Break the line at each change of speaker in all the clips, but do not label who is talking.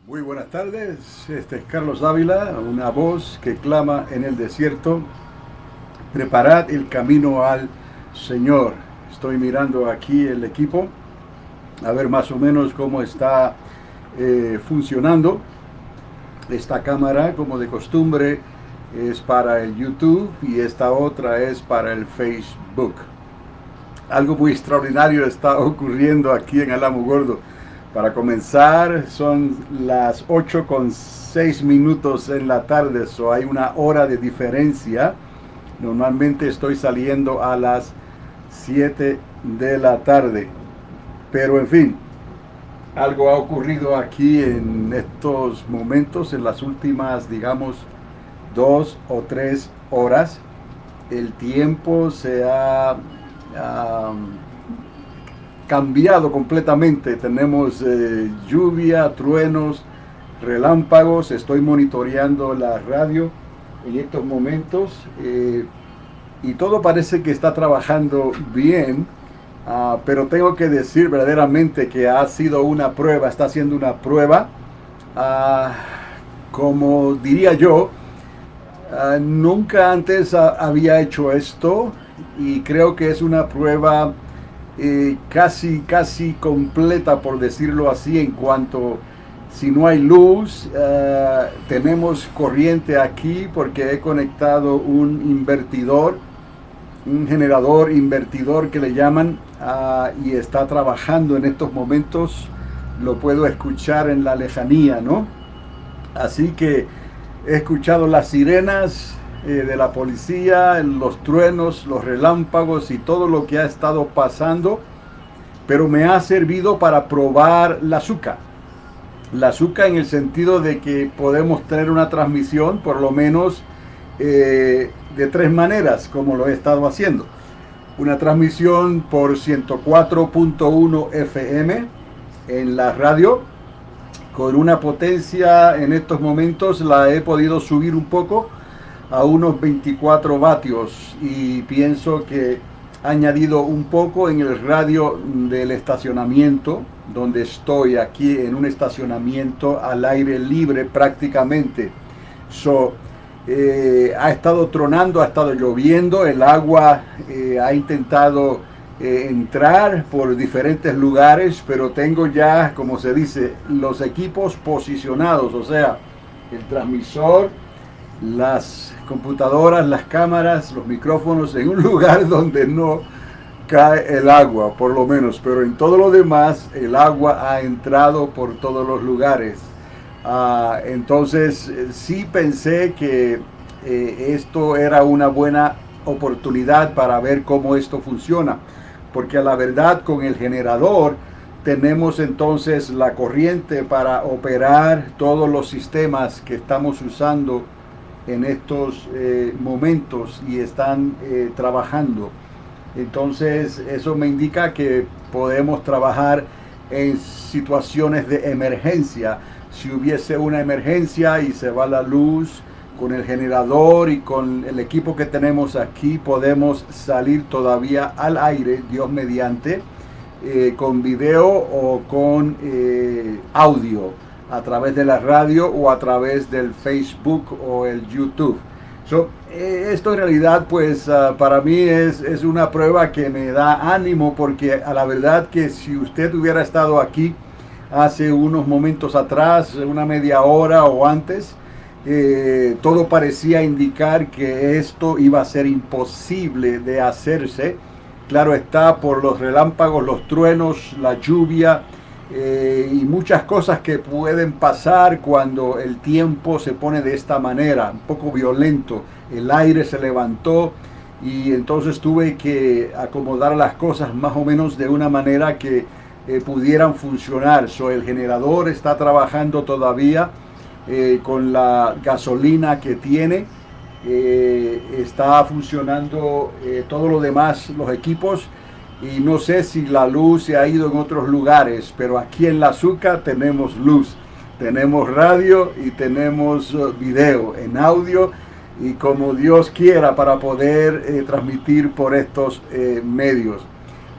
Muy buenas tardes, este es Carlos Ávila, una voz que clama en el desierto, preparad el camino al Señor. Estoy mirando aquí el equipo, a ver más o menos cómo está funcionando. Esta cámara, como de costumbre, es para el YouTube y esta otra es para el Facebook. Algo muy extraordinario está ocurriendo aquí en Alamogordo. Para comenzar, son las 8:06 en la tarde, so hay una hora de diferencia. Normalmente estoy saliendo a las 7 de la tarde. Pero en fin, algo ha ocurrido aquí en estos momentos, en las últimas, digamos, 2 o 3 horas. El tiempo se ha cambiado completamente. Tenemos lluvia, truenos, relámpagos. Estoy monitoreando la radio en estos momentos y todo parece que está trabajando bien, pero tengo que decir verdaderamente que ha sido una prueba, está siendo una prueba, como diría yo, nunca antes había hecho esto y creo que es una prueba casi completa, por decirlo así, en cuanto si no hay luz, tenemos corriente aquí porque he conectado un invertidor, un generador invertidor que le llaman, y está trabajando en estos momentos. Lo puedo escuchar en la lejanía, ¿no? Así que he escuchado las sirenas de la policía, los truenos, los relámpagos y todo lo que ha estado pasando, pero me ha servido para probar la azúcar. La azúcar en el sentido de que podemos tener una transmisión, por lo menos de 3 maneras, como lo he estado haciendo. Una transmisión por 104.1 FM en la radio, con una potencia en estos momentos la he podido subir un poco a unos 24 vatios y pienso que ha añadido un poco en el radio del estacionamiento donde estoy, aquí en un estacionamiento al aire libre prácticamente. Ha estado tronando, ha estado lloviendo, el agua ha intentado entrar por diferentes lugares, pero tengo ya, como se dice, los equipos posicionados, o sea, el transmisor, las computadoras, las cámaras, los micrófonos en un lugar donde no cae el agua, por lo menos, pero en todo lo demás el agua ha entrado por todos los lugares. Entonces sí pensé que esto era una buena oportunidad para ver cómo esto funciona, porque a la verdad con el generador tenemos entonces la corriente para operar todos los sistemas que estamos usando en estos momentos y están trabajando. Entonces eso me indica que podemos trabajar en situaciones de emergencia. Si hubiese una emergencia y se va la luz, con el generador y con el equipo que tenemos aquí podemos salir todavía al aire, Dios mediante, con video o con audio, a través de la radio o a través del Facebook o el YouTube. Esto en realidad pues para mí es una prueba que me da ánimo, porque a la verdad que si usted hubiera estado aquí hace unos momentos atrás, una media hora o antes, todo parecía indicar que esto iba a ser imposible de hacerse. Claro está, por los relámpagos, los truenos, la lluvia y muchas cosas que pueden pasar cuando el tiempo se pone de esta manera, un poco violento. El aire se levantó y entonces tuve que acomodar las cosas más o menos de una manera que pudieran funcionar. El generador está trabajando todavía con la gasolina que tiene. Está funcionando todo lo demás, los equipos, y no sé si la luz se ha ido en otros lugares, pero aquí en la azúcar tenemos luz, tenemos radio y tenemos video en audio, y como Dios quiera, para poder transmitir por estos medios.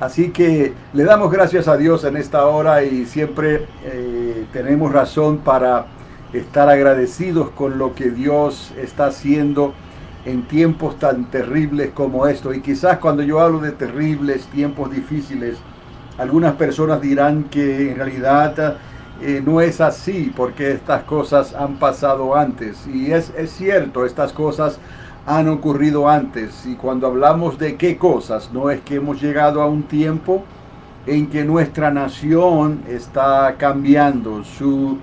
Así que le damos gracias a Dios en esta hora y siempre tenemos razón para estar agradecidos con lo que Dios está haciendo en tiempos tan terribles como estos. Y quizás cuando yo hablo de terribles, tiempos difíciles, algunas personas dirán que en realidad no es así, porque estas cosas han pasado antes. Y es cierto, estas cosas han ocurrido antes. Y cuando hablamos de qué cosas, no es que hemos llegado a un tiempo en que nuestra nación está cambiando su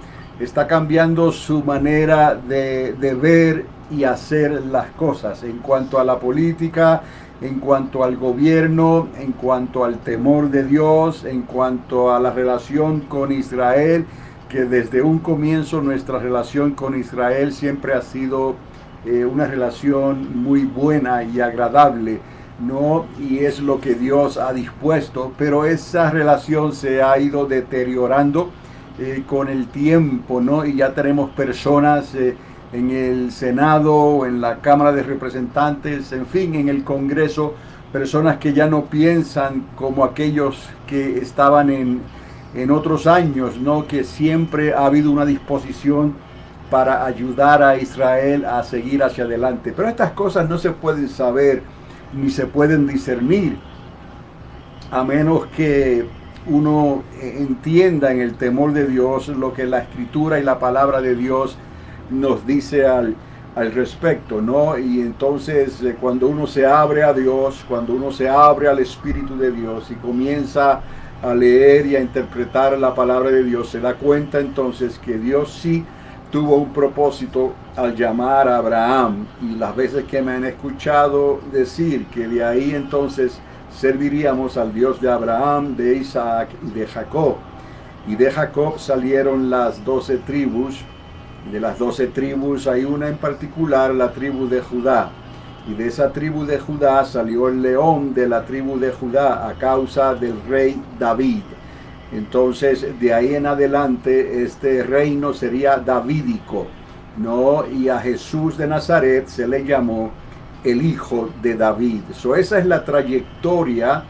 manera de ver y hacer las cosas en cuanto a la política, en cuanto al gobierno, en cuanto al temor de Dios, en cuanto a la relación con Israel, que desde un comienzo nuestra relación con Israel siempre ha sido una relación muy buena y agradable, ¿no? Y es lo que Dios ha dispuesto, pero esa relación se ha ido deteriorando con el tiempo, ¿no? Y ya tenemos personas en el Senado, en la Cámara de Representantes, en fin, en el Congreso, personas que ya no piensan como aquellos que estaban en otros años, ¿no? Que siempre ha habido una disposición para ayudar a Israel a seguir hacia adelante. Pero estas cosas no se pueden saber ni se pueden discernir a menos que uno entienda en el temor de Dios lo que la Escritura y la palabra de Dios nos dice al respecto, ¿no? Y entonces cuando uno se abre a Dios, cuando uno se abre al Espíritu de Dios y comienza a leer y a interpretar la palabra de Dios, se da cuenta entonces que Dios sí tuvo un propósito al llamar a Abraham. Y las veces que me han escuchado decir que de ahí entonces serviríamos al Dios de Abraham, de Isaac y de Jacob. Y de Jacob salieron las 12 tribus. De las 12 tribus hay una en particular, la tribu de Judá. Y de esa tribu de Judá salió el león de la tribu de Judá a causa del rey David. Entonces, de ahí en adelante, este reino sería davídico, ¿no? Y a Jesús de Nazaret se le llamó el hijo de David. Esa es la trayectoria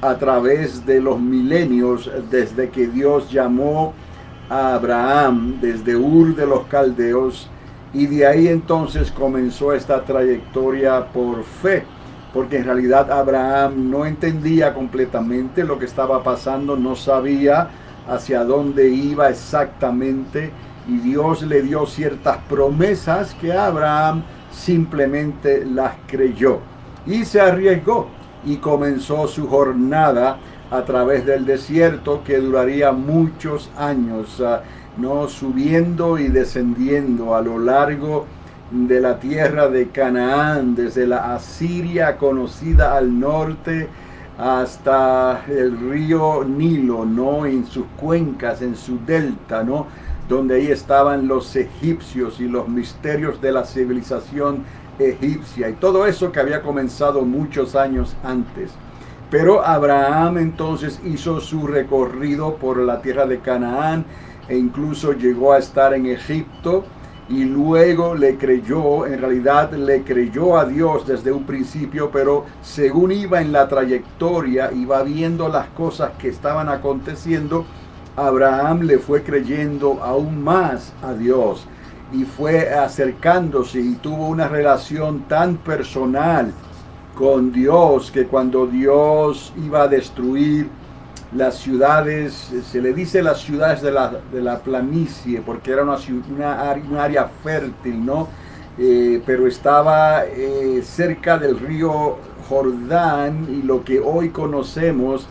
a través de los milenios desde que Dios llamó a Abraham desde Ur de los Caldeos, y de ahí entonces comenzó esta trayectoria por fe. Porque en realidad Abraham no entendía completamente lo que estaba pasando, no sabía hacia dónde iba exactamente, y Dios le dio ciertas promesas que Abraham simplemente las creyó y se arriesgó y comenzó su jornada a través del desierto que duraría muchos años, no subiendo y descendiendo a lo largo de la tierra de Canaán, desde la Asiria conocida al norte hasta el río Nilo, ¿no? En sus cuencas, en su delta, ¿no? Donde ahí estaban los egipcios y los misterios de la civilización egipcia y todo eso que había comenzado muchos años antes. Pero Abraham entonces hizo su recorrido por la tierra de Canaán e incluso llegó a estar en Egipto. Y luego le creyó, en realidad le creyó a Dios desde un principio, pero según iba en la trayectoria, iba viendo las cosas que estaban aconteciendo, Abraham le fue creyendo aún más a Dios y fue acercándose y tuvo una relación tan personal con Dios que cuando Dios iba a destruir las ciudades, se le dice las ciudades de la planicie, porque era un área fértil, ¿no? Pero estaba cerca del río Jordán y lo que hoy conocemos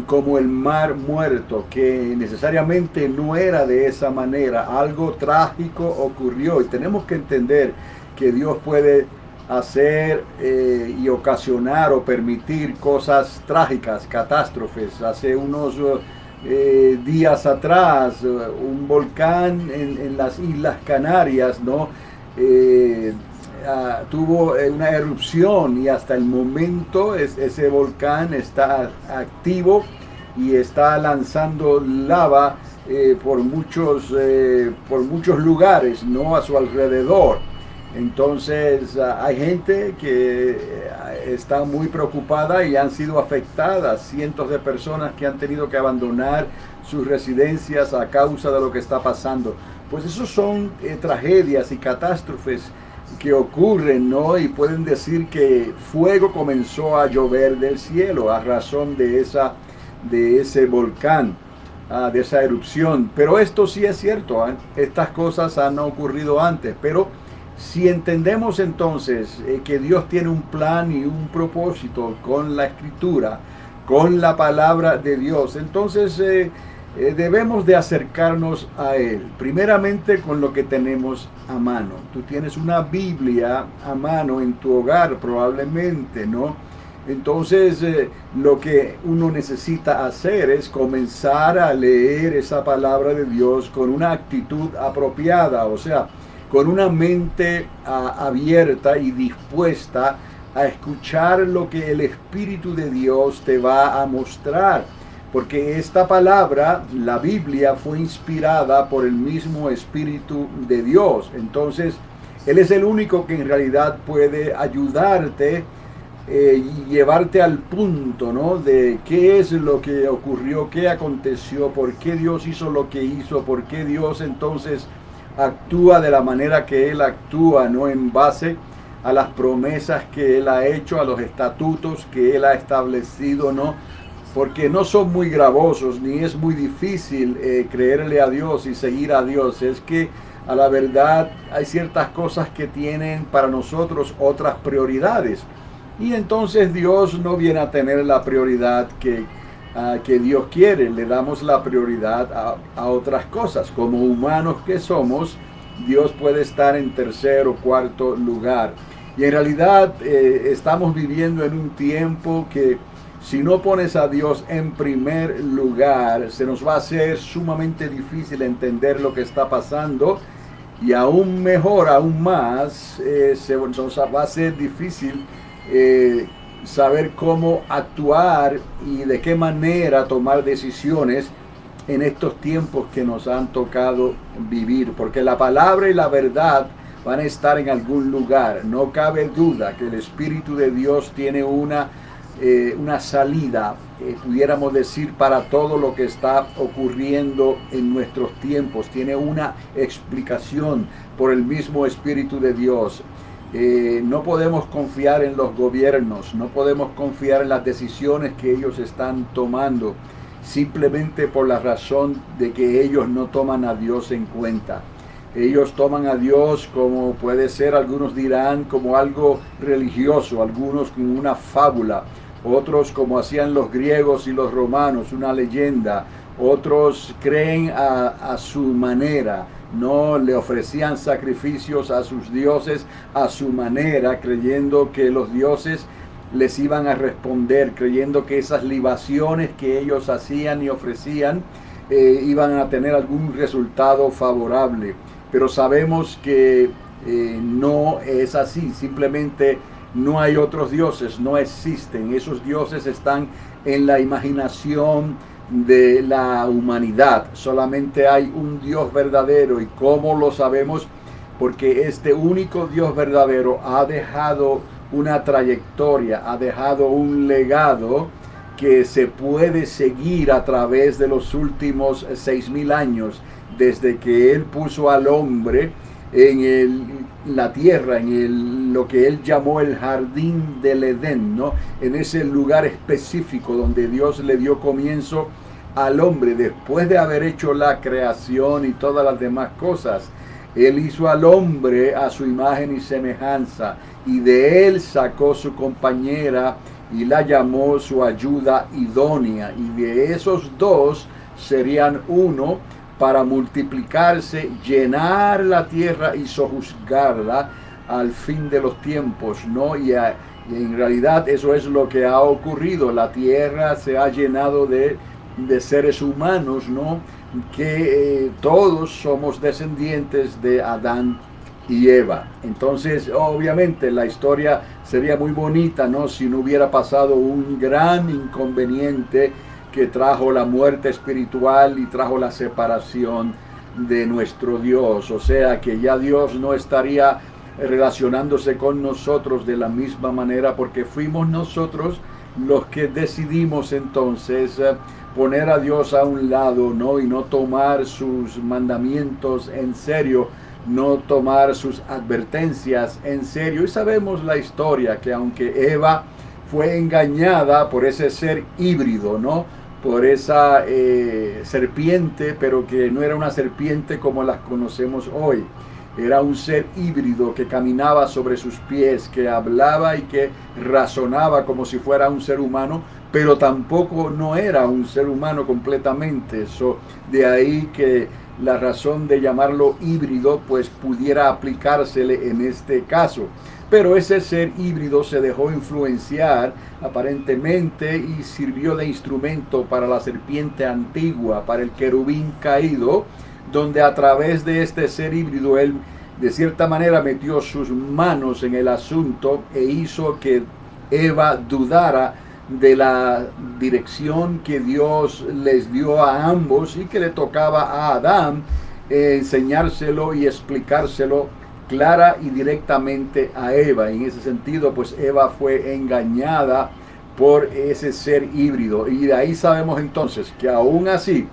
como el Mar Muerto, que necesariamente no era de esa manera. Algo trágico ocurrió y tenemos que entender que Dios puede hacer y ocasionar o permitir cosas trágicas, catástrofes. Hace unos días atrás, un volcán en las Islas Canarias, ¿no? Tuvo una erupción y hasta el momento ese volcán está activo y está lanzando lava por muchos lugares, ¿no? A su alrededor. Entonces hay gente que está muy preocupada y han sido afectadas, cientos de personas que han tenido que abandonar sus residencias a causa de lo que está pasando. Pues esos son tragedias y catástrofes que ocurren, ¿no? Y pueden decir que fuego comenzó a llover del cielo a razón de ese volcán, de esa erupción. Pero esto sí es cierto, ¿eh? Estas cosas han ocurrido antes, pero si entendemos entonces que Dios tiene un plan y un propósito con la Escritura, con la palabra de Dios, entonces debemos de acercarnos a Él, primeramente con lo que tenemos a mano. Tú tienes una Biblia a mano en tu hogar probablemente, ¿no? Entonces lo que uno necesita hacer es comenzar a leer esa palabra de Dios con una actitud apropiada, o sea, con una mente abierta y dispuesta a escuchar lo que el Espíritu de Dios te va a mostrar. Porque esta palabra, la Biblia, fue inspirada por el mismo Espíritu de Dios. Entonces, Él es el único que en realidad puede ayudarte y llevarte al punto, ¿no? De qué es lo que ocurrió, qué aconteció, por qué Dios hizo lo que hizo, por qué Dios entonces actúa de la manera que Él actúa, ¿no? En base a las promesas que Él ha hecho, a los estatutos que Él ha establecido, ¿no? Porque no son muy gravosos, ni es muy difícil creerle a Dios y seguir a Dios. Es que a la verdad hay ciertas cosas que tienen para nosotros otras prioridades. Y entonces Dios no viene a tener la prioridad que Dios quiere. Le damos la prioridad a otras cosas. Como humanos que somos, Dios puede estar en tercer o cuarto lugar. Y en realidad estamos viviendo en un tiempo que si no pones a Dios en primer lugar, se nos va a hacer sumamente difícil entender lo que está pasando. Y aún mejor, aún más, nos va a ser difícil saber cómo actuar y de qué manera tomar decisiones en estos tiempos que nos han tocado vivir, porque la palabra y la verdad van a estar en algún lugar. No cabe duda que el Espíritu de Dios tiene una salida, pudiéramos decir, para todo lo que está ocurriendo en nuestros tiempos. Tiene una explicación por el mismo Espíritu de Dios. No podemos confiar en los gobiernos, no podemos confiar en las decisiones que ellos están tomando, simplemente por la razón de que ellos no toman a Dios en cuenta. Ellos toman a Dios como puede ser, algunos dirán, como algo religioso, algunos como una fábula, otros como hacían los griegos y los romanos, una leyenda, otros creen a su manera. No le ofrecían sacrificios a sus dioses a su manera, creyendo que los dioses les iban a responder, creyendo que esas libaciones que ellos hacían y ofrecían iban a tener algún resultado favorable. Pero sabemos que no es así, simplemente no hay otros dioses, no existen. Esos dioses están en la imaginación de la humanidad. Solamente hay un Dios verdadero. ¿Y cómo lo sabemos? Porque este único Dios verdadero ha dejado una trayectoria, ha dejado un legado que se puede seguir a través de los últimos 6,000 años, desde que Él puso al hombre en la tierra, en lo que Él llamó el jardín del Edén, ¿no? En ese lugar específico donde Dios le dio comienzo al hombre, después de haber hecho la creación y todas las demás cosas. Él hizo al hombre a su imagen y semejanza, y de él sacó su compañera y la llamó su ayuda idónea, y de esos dos serían uno para multiplicarse, llenar la tierra y sojuzgarla al fin de los tiempos, ¿no? Y en realidad eso es lo que ha ocurrido. La tierra se ha llenado de seres humanos, ¿no? Que todos somos descendientes de Adán y Eva. Entonces, obviamente, la historia sería muy bonita, ¿no? Si no hubiera pasado un gran inconveniente que trajo la muerte espiritual y trajo la separación de nuestro Dios. O sea, que ya Dios no estaría relacionándose con nosotros de la misma manera, porque fuimos nosotros los que decidimos entonces poner a Dios a un lado, ¿no? Y no tomar sus mandamientos en serio, no tomar sus advertencias en serio. Y sabemos la historia, que aunque Eva fue engañada por ese ser híbrido, ¿no? Por esa serpiente, pero que no era una serpiente como las conocemos hoy. Era un ser híbrido que caminaba sobre sus pies, que hablaba y que razonaba como si fuera un ser humano, pero tampoco no era un ser humano completamente. De ahí que la razón de llamarlo híbrido pues pudiera aplicársele en este caso. Pero ese ser híbrido se dejó influenciar aparentemente y sirvió de instrumento para la serpiente antigua, para el querubín caído, donde a través de este ser híbrido él de cierta manera metió sus manos en el asunto e hizo que Eva dudara de la dirección que Dios les dio a ambos y que le tocaba a Adán enseñárselo y explicárselo clara y directamente a Eva. En ese sentido, pues Eva fue engañada por ese ser híbrido. Y de ahí sabemos entonces que aún así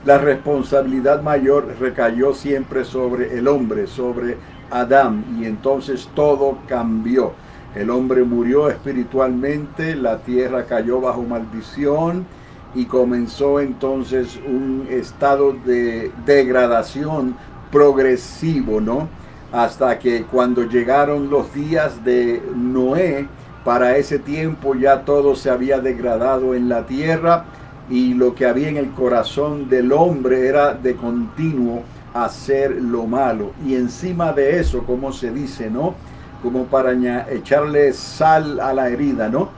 la responsabilidad mayor recayó siempre sobre el hombre, sobre Adán, y entonces todo cambió. El hombre murió espiritualmente, la tierra cayó bajo maldición y comenzó entonces un estado de degradación progresivo, ¿no? Hasta que cuando llegaron los días de Noé, para ese tiempo ya todo se había degradado en la tierra y lo que había en el corazón del hombre era de continuo hacer lo malo. Y encima de eso, como se dice, ¿no? Como para echarle sal a la herida, ¿no?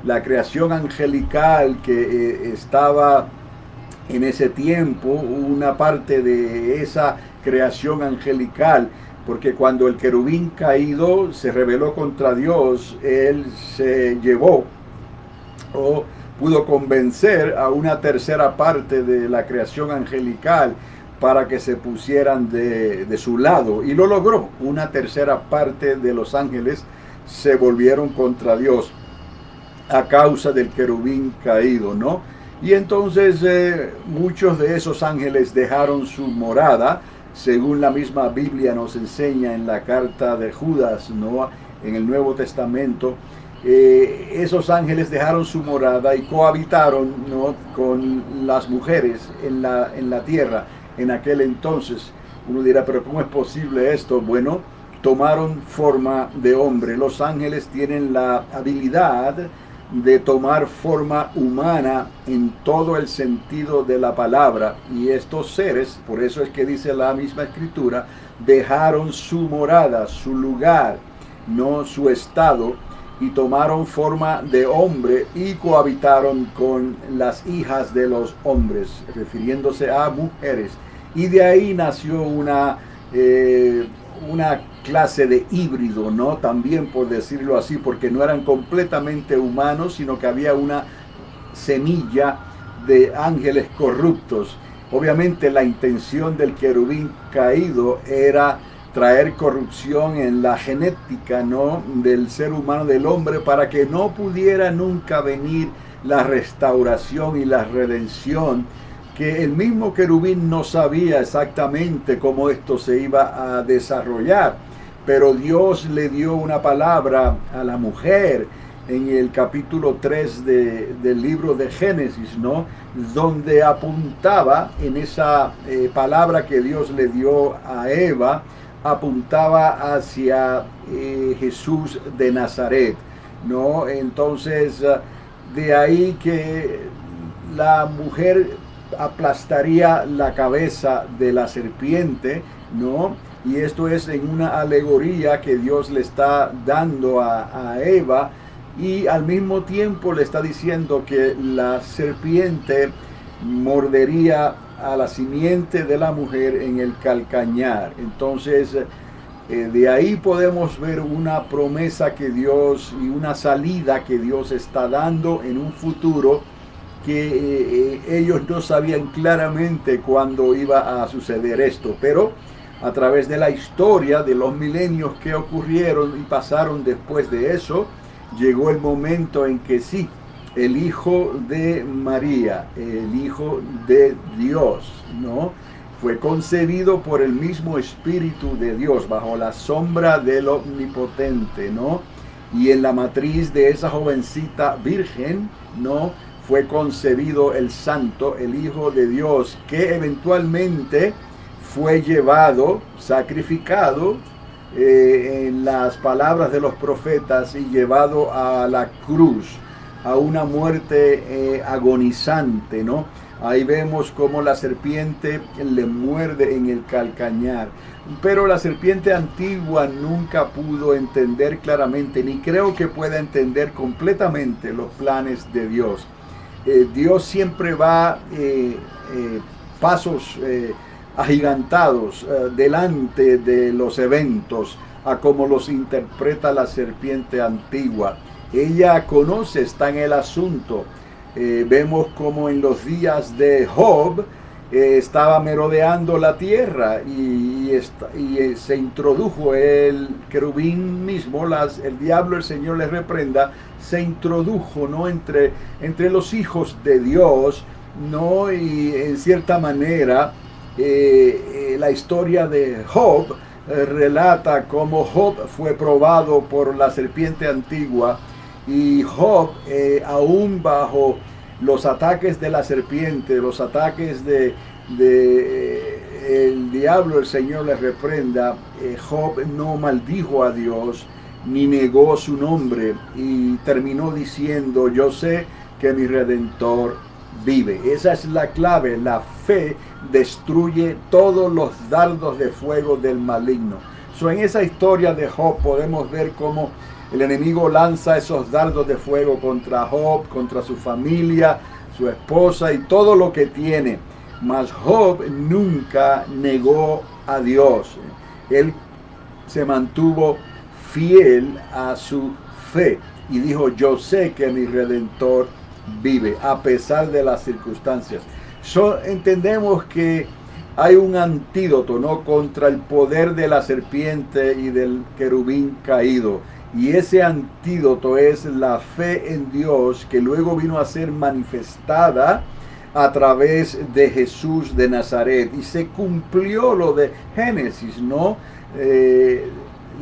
La creación angelical que estaba en ese tiempo, una parte de esa creación angelical, porque cuando el querubín caído se rebeló contra Dios, él se llevó o pudo convencer a una tercera parte de la creación angelical para que se pusieran de su lado, y lo logró. Una tercera parte de los ángeles se volvieron contra Dios a causa del querubín caído, ¿no? Y entonces muchos de esos ángeles dejaron su morada, según la misma Biblia nos enseña en la carta de Judas, ¿no? En el Nuevo Testamento. Esos ángeles dejaron su morada y cohabitaron, ¿no? Con las mujeres en la tierra en aquel entonces. Uno dirá, pero ¿cómo es posible esto? Bueno, tomaron forma de hombre. Los ángeles tienen la habilidad de tomar forma humana en todo el sentido de la palabra, y estos seres, por eso es que dice la misma escritura, dejaron su morada, su lugar, no su estado, y tomaron forma de hombre y cohabitaron con las hijas de los hombres, refiriéndose a mujeres. Y de ahí nació una clase de híbrido, ¿no? También, por decirlo así, porque no eran completamente humanos, sino que había una semilla de ángeles corruptos. Obviamente la intención del querubín caído era traer corrupción en la genética, ¿no? Del ser humano, del hombre, para que no pudiera nunca venir la restauración y la redención, que el mismo querubín no sabía exactamente cómo esto se iba a desarrollar, pero Dios le dio una palabra a la mujer en el capítulo 3 del libro de Génesis, ¿no? Donde apuntaba en esa palabra que Dios le dio a Eva, apuntaba hacia Jesús de Nazaret, ¿no? Entonces, de ahí que la mujer aplastaría la cabeza de la serpiente, ¿no? Y esto es en una alegoría que Dios le está dando a Eva, y al mismo tiempo le está diciendo que la serpiente mordería a la simiente de la mujer en el calcañar. Entonces, de ahí podemos ver una promesa que Dios y una salida que Dios está dando en un futuro que ellos no sabían claramente cuándo iba a suceder esto, pero a través de la historia de los milenios que ocurrieron y pasaron después de eso, llegó el momento en que sí, el Hijo de María, el Hijo de Dios, ¿no? Fue concebido por el mismo Espíritu de Dios, bajo la sombra del Omnipotente, ¿no? Y en la matriz de esa jovencita virgen, ¿no? Fue concebido el Santo, el Hijo de Dios, que eventualmente fue llevado, sacrificado, en las palabras de los profetas, y llevado a la cruz, a una muerte agonizante, ¿no? Ahí vemos cómo la serpiente le muerde en el calcañar. Pero la serpiente antigua nunca pudo entender claramente, ni creo que pueda entender completamente los planes de Dios. Dios siempre va pasos agigantados delante de los eventos, a como los interpreta la serpiente antigua. Ella conoce, está en el asunto. Vemos como en los días de Job estaba merodeando la tierra y se introdujo el querubín mismo, el diablo, el Señor les reprenda, se introdujo, ¿no? entre los hijos de Dios, ¿no? Y en cierta manera la historia de Job relata cómo Job fue probado por la serpiente antigua, y Job, aún bajo los ataques de la serpiente, los ataques de el diablo, el Señor les reprenda, Job no maldijo a Dios ni negó su nombre, y terminó diciendo: yo sé que mi Redentor vive. Esa es la clave. La fe destruye todos los dardos de fuego del maligno. En esa historia de Job podemos ver cómo el enemigo lanza esos dardos de fuego contra Job, contra su familia, su esposa y todo lo que tiene. Mas Job nunca negó a Dios. Él se mantuvo fiel a su fe y dijo: yo sé que mi Redentor vive, a pesar de las circunstancias. Entendemos que hay un antídoto, ¿no?, contra el poder de la serpiente y del querubín caído. Y ese antídoto es la fe en Dios, que luego vino a ser manifestada a través de Jesús de Nazaret. Y se cumplió lo de Génesis, ¿no?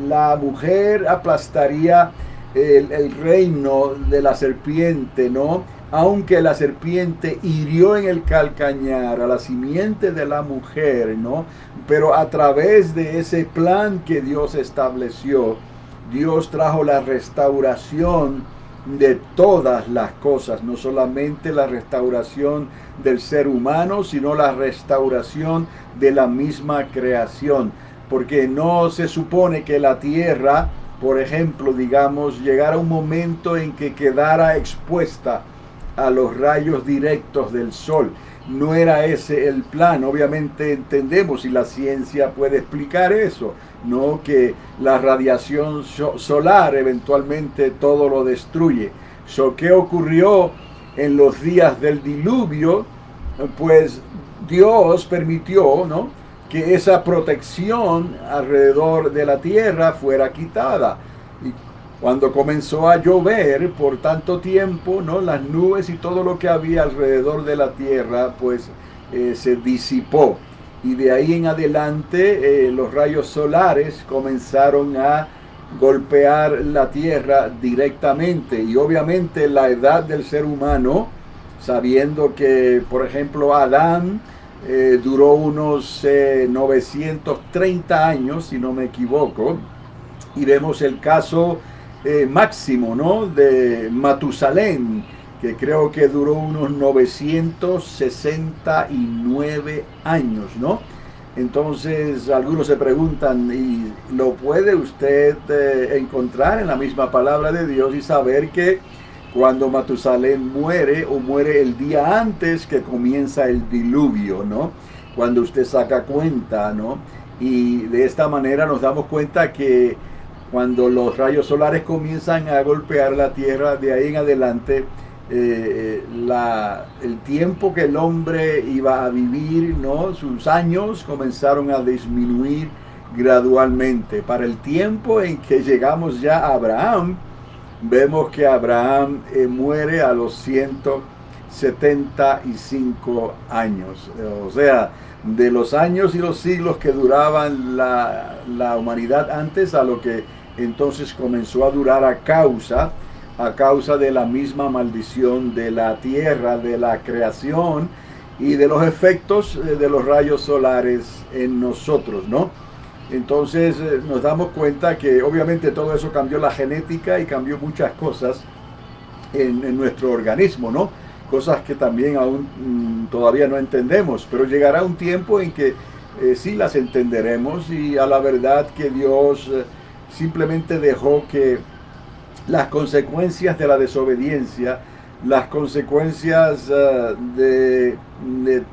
La mujer aplastaría el reino de la serpiente, ¿no? Aunque la serpiente hirió en el calcañar a la simiente de la mujer, ¿no? Pero a través de ese plan que Dios estableció, Dios trajo la restauración de todas las cosas, no solamente la restauración del ser humano, sino la restauración de la misma creación. Porque no se supone que la tierra, por ejemplo, digamos, llegara un momento en que quedara expuesta a los rayos directos del sol. No era ese el plan. Obviamente entendemos, y la ciencia puede explicar eso, ¿no?, que la radiación solar eventualmente todo lo destruye. ¿Qué ocurrió en los días del diluvio? Pues Dios permitió, ¿no?, que esa protección alrededor de la tierra fuera quitada. Y cuando comenzó a llover por tanto tiempo, ¿no?, las nubes y todo lo que había alrededor de la tierra, pues se disipó. Y de ahí en adelante los rayos solares comenzaron a golpear la tierra directamente. Y obviamente la edad del ser humano, sabiendo que, por ejemplo, Adán duró unos 930 años, si no me equivoco, y vemos el caso máximo, ¿no?, de Matusalén, que creo que duró unos 969 años, ¿no? Entonces algunos se preguntan, ¿y lo puede usted encontrar en la misma palabra de Dios y saber que cuando Matusalén muere, o muere el día antes que comienza el diluvio, ¿no?, cuando usted saca cuenta, ¿no? Y de esta manera nos damos cuenta que cuando los rayos solares comienzan a golpear la tierra, de ahí en adelante el tiempo que el hombre iba a vivir, ¿no? Sus años comenzaron a disminuir gradualmente. Para el tiempo en que llegamos ya a Abraham, vemos que Abraham muere a los 175 años. O sea, de los años y los siglos que duraban la humanidad antes a lo que entonces comenzó a durar a causa de la misma maldición de la tierra, de la creación y de los efectos de los rayos solares en nosotros, ¿no? Entonces nos damos cuenta que obviamente todo eso cambió la genética y cambió muchas cosas en nuestro organismo, ¿no? Cosas que también aún todavía no entendemos, pero llegará un tiempo en que sí las entenderemos, y a la verdad que Dios simplemente dejó que las consecuencias de la desobediencia, las consecuencias de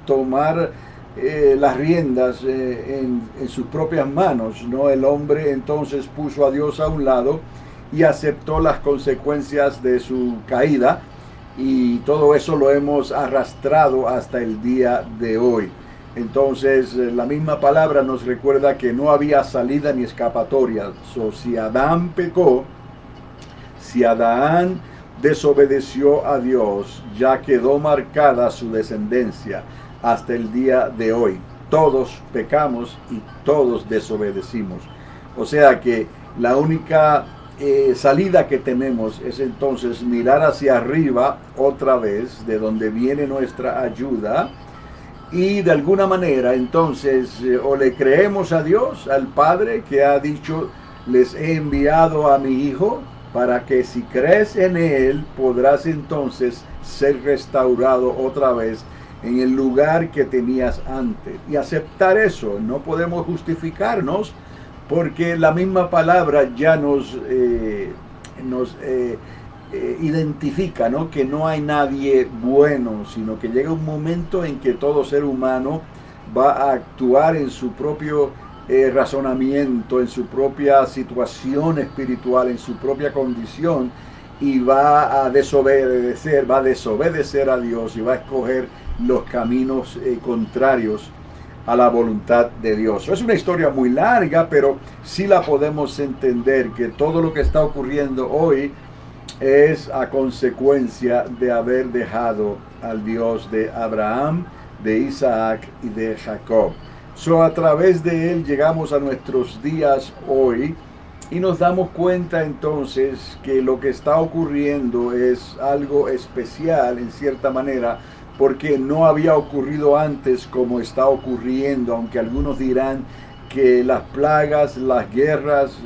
tomar las riendas en sus propias manos, ¿no? El hombre entonces puso a Dios a un lado y aceptó las consecuencias de su caída, y todo eso lo hemos arrastrado hasta el día de hoy. Entonces la misma palabra nos recuerda que no había salida ni escapatoria. Si Adán pecó, si Adán desobedeció a Dios, ya quedó marcada su descendencia hasta el día de hoy. Todos pecamos y todos desobedecimos. O sea que la única salida que tenemos es entonces mirar hacia arriba otra vez, de donde viene nuestra ayuda, y de alguna manera entonces o le creemos a Dios, al Padre, que ha dicho: les he enviado a mi Hijo, para que si crees en Él podrás entonces ser restaurado otra vez en el lugar que tenías antes, y aceptar eso. No podemos justificarnos, porque la misma palabra ya nos identifica, ¿no? Que no hay nadie bueno, sino que llega un momento en que todo ser humano va a actuar en su propio razonamiento, en su propia situación espiritual, en su propia condición, y va a desobedecer a Dios, y va a escoger los caminos contrarios a la voluntad de Dios. Es una historia muy larga, pero sí la podemos entender, que todo lo que está ocurriendo hoy es a consecuencia de haber dejado al Dios de Abraham, de Isaac y de Jacob. A través de él llegamos a nuestros días hoy, y nos damos cuenta entonces que lo que está ocurriendo es algo especial en cierta manera, porque no había ocurrido antes como está ocurriendo, aunque algunos dirán que las plagas, las guerras,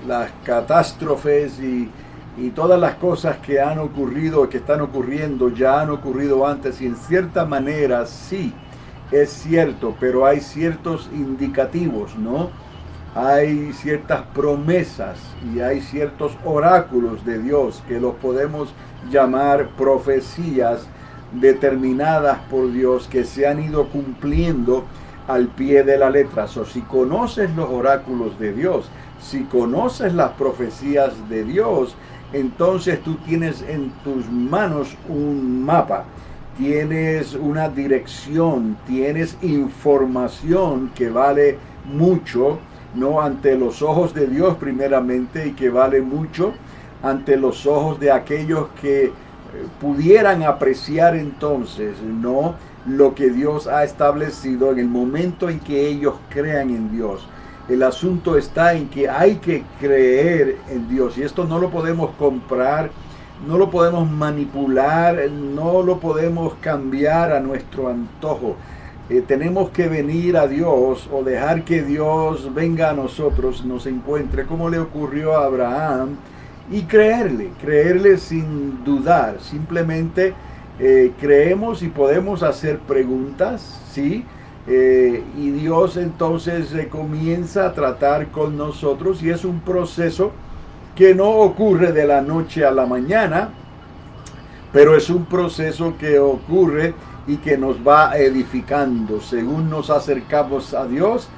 las catástrofes y todas las cosas que han ocurrido, que están ocurriendo, ya han ocurrido antes, y en cierta manera sí, es cierto, pero hay ciertos indicativos, ¿no? Hay ciertas promesas y hay ciertos oráculos de Dios que los podemos llamar profecías determinadas por Dios, que se han ido cumpliendo al pie de la letra. Si conoces los oráculos de Dios, si conoces las profecías de Dios, entonces tú tienes en tus manos un mapa, tienes una dirección, tienes información que vale mucho, no ante los ojos de Dios primeramente, y que vale mucho ante los ojos de aquellos que pudieran apreciar entonces, no lo que Dios ha establecido en el momento en que ellos crean en Dios. El asunto está en que hay que creer en Dios, y esto no lo podemos comprar, no lo podemos manipular, no lo podemos cambiar a nuestro antojo. Tenemos que venir a Dios, o dejar que Dios venga a nosotros, nos encuentre, como le ocurrió a Abraham, y creerle sin dudar. Simplemente creemos y podemos hacer preguntas, ¿sí? Y Dios entonces comienza a tratar con nosotros, y es un proceso que no ocurre de la noche a la mañana, pero es un proceso que ocurre y que nos va edificando. Según nos acercamos a Dios,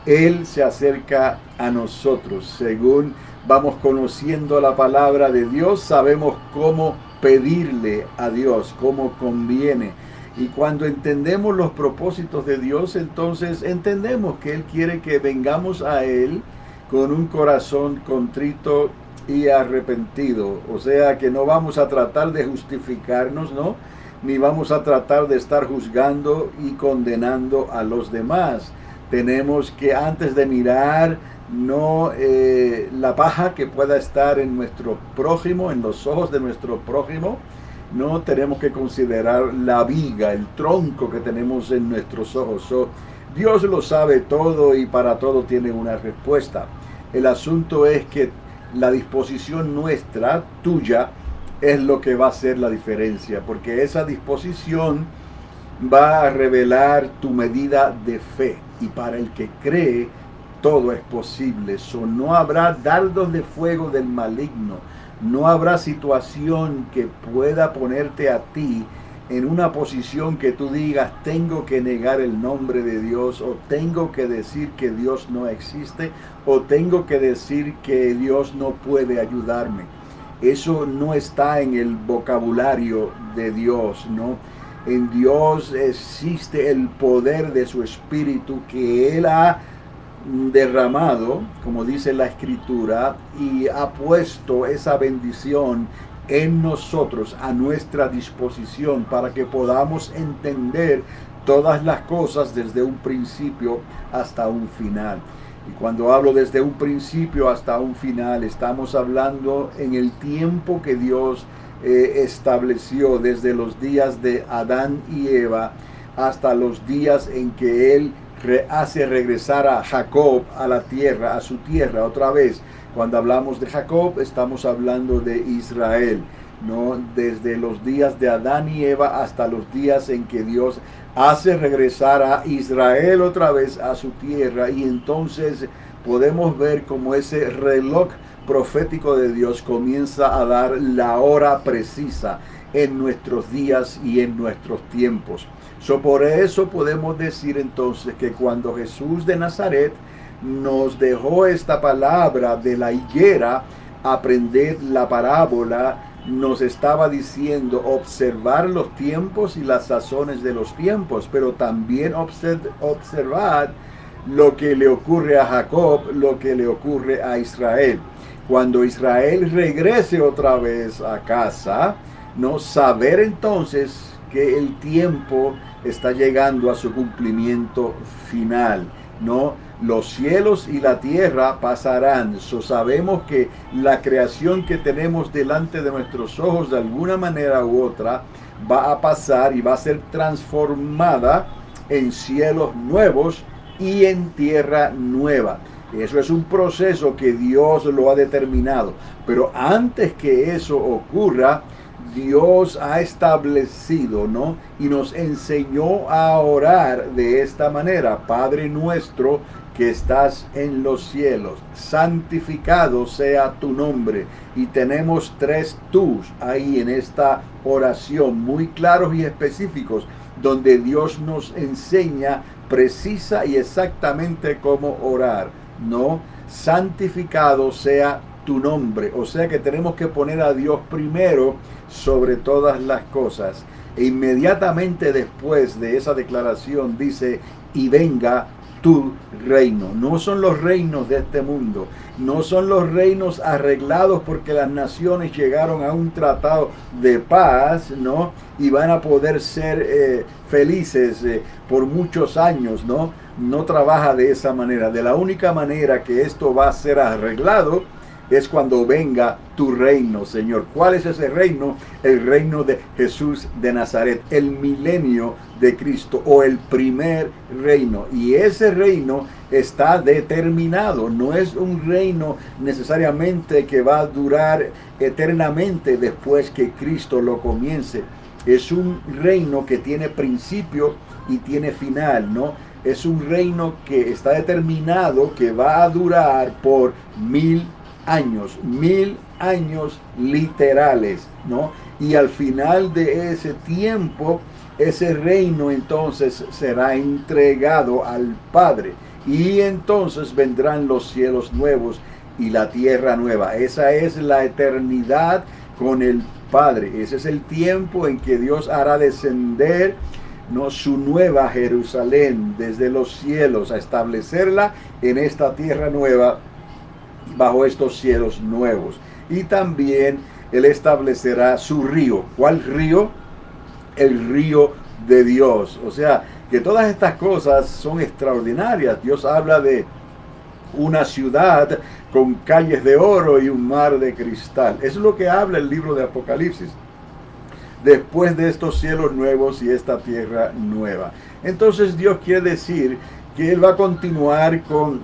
Él se acerca a nosotros. Según vamos conociendo la palabra de Dios, sabemos cómo pedirle a Dios, cómo conviene. Y cuando entendemos los propósitos de Dios, entonces entendemos que Él quiere que vengamos a Él con un corazón contrito y arrepentido. O sea que no vamos a tratar de justificarnos, ¿no? Ni vamos a tratar de estar juzgando y condenando a los demás. Tenemos que, antes de mirar no la paja que pueda estar en nuestro prójimo, en los ojos de nuestro prójimo, no tenemos que considerar la viga, el tronco que tenemos en nuestros ojos. Dios lo sabe todo y para todo tiene una respuesta. El asunto es que la disposición nuestra, tuya, es lo que va a hacer la diferencia, porque esa disposición va a revelar tu medida de fe, y para el que cree todo es posible. No habrá dardos de fuego del maligno, no habrá situación que pueda ponerte a ti en una posición que tú digas, tengo que negar el nombre de Dios, o tengo que decir que Dios no existe, o tengo que decir que Dios no puede ayudarme. Eso no está en el vocabulario de Dios, ¿no? En Dios existe el poder de su Espíritu que Él ha derramado, como dice la Escritura, y ha puesto esa bendición en nosotros, a nuestra disposición, para que podamos entender todas las cosas desde un principio hasta un final. Y cuando hablo desde un principio hasta un final, estamos hablando en el tiempo que Dios estableció, desde los días de Adán y Eva hasta los días en que Él hace regresar a Jacob a la tierra, a su tierra otra vez. Cuando hablamos de Jacob, estamos hablando de Israel, ¿no? Desde los días de Adán y Eva hasta los días en que Dios hace regresar a Israel otra vez a su tierra, y entonces podemos ver cómo ese reloj profético de Dios comienza a dar la hora precisa en nuestros días y en nuestros tiempos. Por eso podemos decir entonces que cuando Jesús de Nazaret nos dejó esta palabra de la higuera, aprended la parábola, nos estaba diciendo observar los tiempos y las sazones de los tiempos, pero también observar lo que le ocurre a Jacob, lo que le ocurre a Israel. Cuando Israel regrese otra vez a casa, no saber entonces que el tiempo está llegando a su cumplimiento final, ¿no? Los cielos y la tierra pasarán. Sabemos que la creación que tenemos delante de nuestros ojos, de alguna manera u otra, va a pasar y va a ser transformada en cielos nuevos y en tierra nueva. Eso es un proceso que Dios lo ha determinado. Pero antes que eso ocurra, Dios ha establecido, ¿no? Y nos enseñó a orar de esta manera: Padre nuestro que estás en los cielos, santificado sea tu nombre. Y tenemos 3 tus ahí en esta oración, muy claros y específicos, donde Dios nos enseña precisa y exactamente cómo orar, ¿no? Santificado sea tu nombre. O sea que tenemos que poner a Dios primero sobre todas las cosas. E inmediatamente después de esa declaración dice: y venga tu reino. No son los reinos de este mundo, no son los reinos arreglados porque las naciones llegaron a un tratado de paz, ¿no? Y van a poder ser felices por muchos años, ¿no? No trabaja de esa manera. De la única manera que esto va a ser arreglado es cuando venga tu reino, Señor. ¿Cuál es ese reino? El reino de Jesús de Nazaret, el milenio de Cristo, o el primer reino. Y ese reino está determinado. No es un reino necesariamente que va a durar eternamente después que Cristo lo comience. Es un reino que tiene principio y tiene final, ¿no? Es un reino que está determinado, que va a durar por 1000 años, 1000 años literales, ¿no? Y al final de ese tiempo, ese reino entonces será entregado al Padre, y entonces vendrán los cielos nuevos y la tierra nueva. Esa es la eternidad con el Padre. Ese es el tiempo en que Dios hará descender, ¿no?, su nueva Jerusalén desde los cielos, a establecerla en esta tierra nueva, bajo estos cielos nuevos. Y también Él establecerá su río. ¿Cuál río? El río de Dios. O sea, que todas estas cosas son extraordinarias. Dios habla de una ciudad con calles de oro y un mar de cristal. Eso es lo que habla el libro de Apocalipsis. Después de estos cielos nuevos y esta tierra nueva. Entonces Dios quiere decir que Él va a continuar con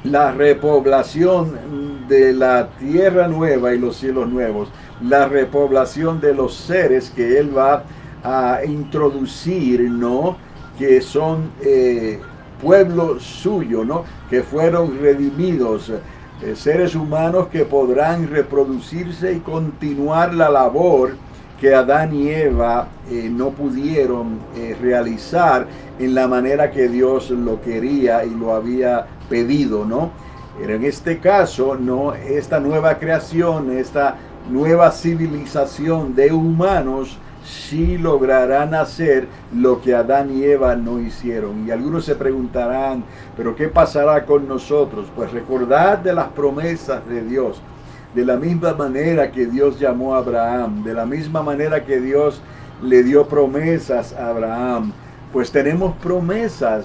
la repoblación de la tierra nueva y los cielos nuevos. La repoblación de los seres que Él va a introducir, ¿no?, que son pueblo suyo, ¿no?, que fueron redimidos, seres humanos que podrán reproducirse y continuar la labor que Adán y Eva no pudieron realizar en la manera que Dios lo quería y lo había pedido, ¿no? Pero en este caso, ¿no?, esta nueva creación, esta nueva civilización de humanos sí lograrán hacer lo que Adán y Eva no hicieron. Y algunos se preguntarán, ¿pero qué pasará con nosotros? Pues recordad de las promesas de Dios. De la misma manera que Dios llamó a Abraham, de la misma manera que Dios le dio promesas a Abraham, pues tenemos promesas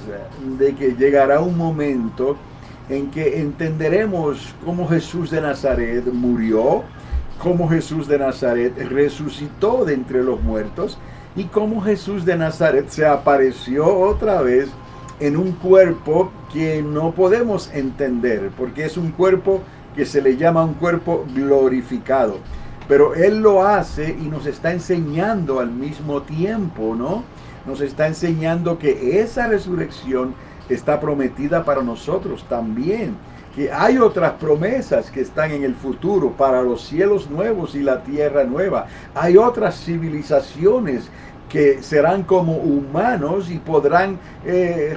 de que llegará un momento en que entenderemos cómo Jesús de Nazaret murió, cómo Jesús de Nazaret resucitó de entre los muertos y cómo Jesús de Nazaret se apareció otra vez en un cuerpo que no podemos entender, porque es un cuerpo que se le llama un cuerpo glorificado. Pero Él lo hace y nos está enseñando al mismo tiempo, ¿no? Nos está enseñando que esa resurrección está prometida para nosotros también. Que hay otras promesas que están en el futuro para los cielos nuevos y la tierra nueva. Hay otras civilizaciones que serán como humanos y podrán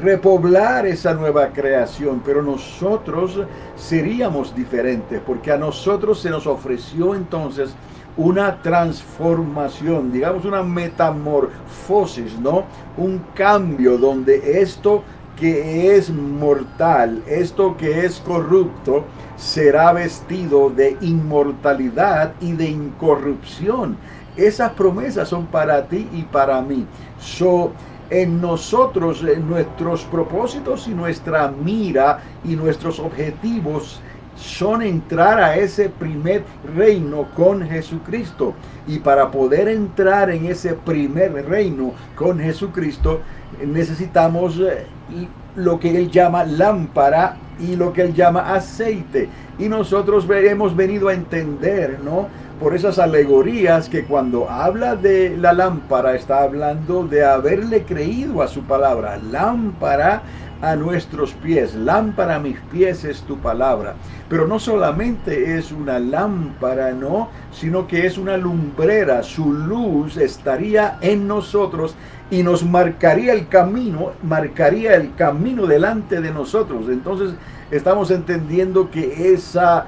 repoblar esa nueva creación, pero nosotros seríamos diferentes, porque a nosotros se nos ofreció entonces una transformación, digamos una metamorfosis, ¿no? Un cambio donde esto que es mortal, esto que es corrupto, será vestido de inmortalidad y de incorrupción. Esas promesas son para ti y para mí. En nosotros, en nuestros propósitos y nuestra mira y nuestros objetivos son entrar a ese primer reino con Jesucristo. Y para poder entrar en ese primer reino con Jesucristo, necesitamos lo que Él llama lámpara y lo que Él llama aceite. Y nosotros hemos venido a entender, ¿no?, por esas alegorías, que cuando habla de la lámpara está hablando de haberle creído a su palabra. Lámpara a nuestros pies, lámpara a mis pies es tu palabra. Pero no solamente es una lámpara, no, sino que es una lumbrera. Su luz estaría en nosotros y nos marcaría el camino delante de nosotros. Entonces estamos entendiendo que esa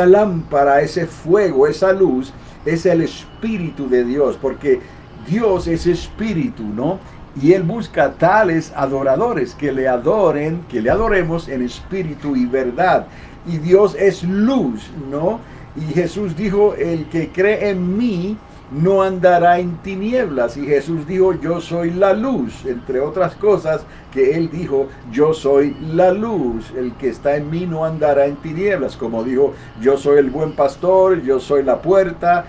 lámpara, ese fuego, esa luz es el Espíritu de Dios, porque Dios es Espíritu, ¿no? Y Él busca tales adoradores que le adoremos en espíritu y verdad. Y Dios es luz, ¿no? Y Jesús dijo, el que cree en mí no andará en tinieblas. Y Jesús dijo, yo soy la luz. Entre otras cosas que Él dijo, yo soy la luz. El que está en mí no andará en tinieblas. Como dijo, yo soy el buen pastor, yo soy la puerta,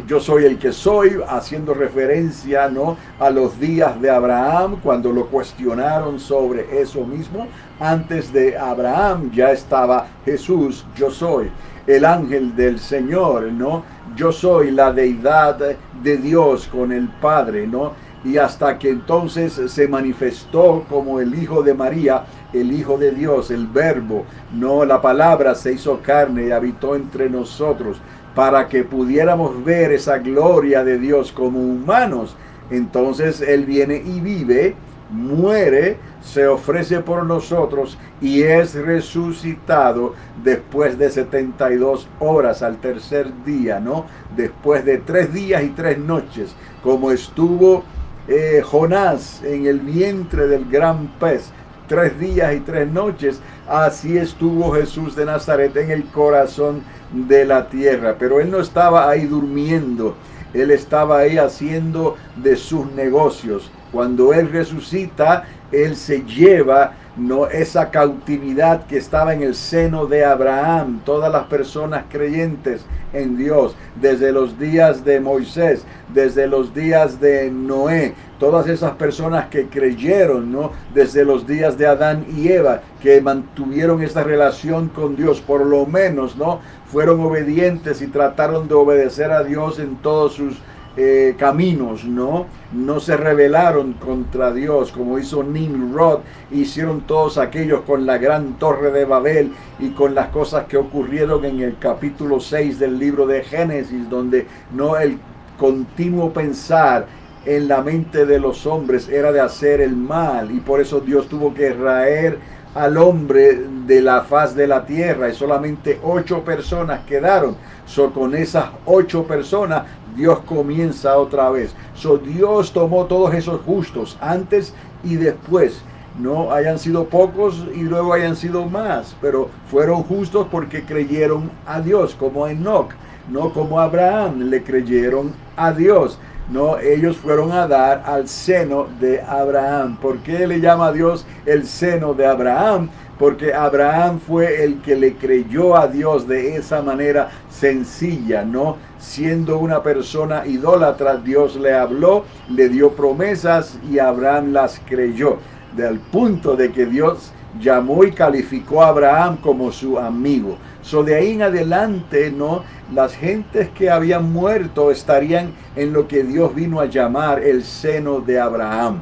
yo soy el que soy, haciendo referencia, ¿no?, a los días de Abraham, cuando lo cuestionaron sobre eso mismo. Antes de Abraham ya estaba Jesús, yo soy el ángel del Señor, ¿no? Yo soy la deidad de Dios con el Padre, ¿no? Y hasta que entonces se manifestó como el Hijo de María, el Hijo de Dios, el Verbo, ¿no? La palabra se hizo carne y habitó entre nosotros, para que pudiéramos ver esa gloria de Dios como humanos. Entonces Él viene y vive muere, se ofrece por nosotros y es resucitado después de 72 horas al tercer día, ¿no? Después de 3 días y 3 noches, como estuvo Jonás en el vientre del gran pez, 3 días y 3 noches, así estuvo Jesús de Nazaret en el corazón de la tierra. Pero él no estaba ahí durmiendo, él estaba ahí haciendo de sus negocios. Cuando él resucita, él se lleva, no, esa cautividad que estaba en el seno de Abraham, todas las personas creyentes en Dios, desde los días de Moisés, desde los días de Noé, todas esas personas que creyeron, ¿no? Desde los días de Adán y Eva, que mantuvieron esa relación con Dios, por lo menos, ¿no? Fueron obedientes y trataron de obedecer a Dios en todos sus caminos, ¿no? No se rebelaron contra Dios como hizo Nimrod, hicieron todos aquellos con la gran torre de Babel y con las cosas que ocurrieron en el capítulo 6 del libro de Génesis, donde no el continuo pensar en la mente de los hombres era de hacer el mal, y por eso Dios tuvo que raer al hombre de la faz de la tierra, y solamente 8 personas quedaron. Con esas 8 personas Dios comienza otra vez. Dios tomó todos esos justos antes y después. No hayan sido pocos y luego hayan sido más, pero fueron justos porque creyeron a Dios, como Enoc, no como Abraham, le creyeron a Dios. No, ellos fueron a dar al seno de Abraham. ¿Por qué le llama a Dios el seno de Abraham? Porque Abraham fue el que le creyó a Dios de esa manera sencilla, ¿no? Siendo una persona idólatra, Dios le habló, le dio promesas y Abraham las creyó. Del punto de que Dios llamó y calificó a Abraham como su amigo. De ahí en adelante, ¿no? Las gentes que habían muerto estarían en lo que Dios vino a llamar el seno de Abraham.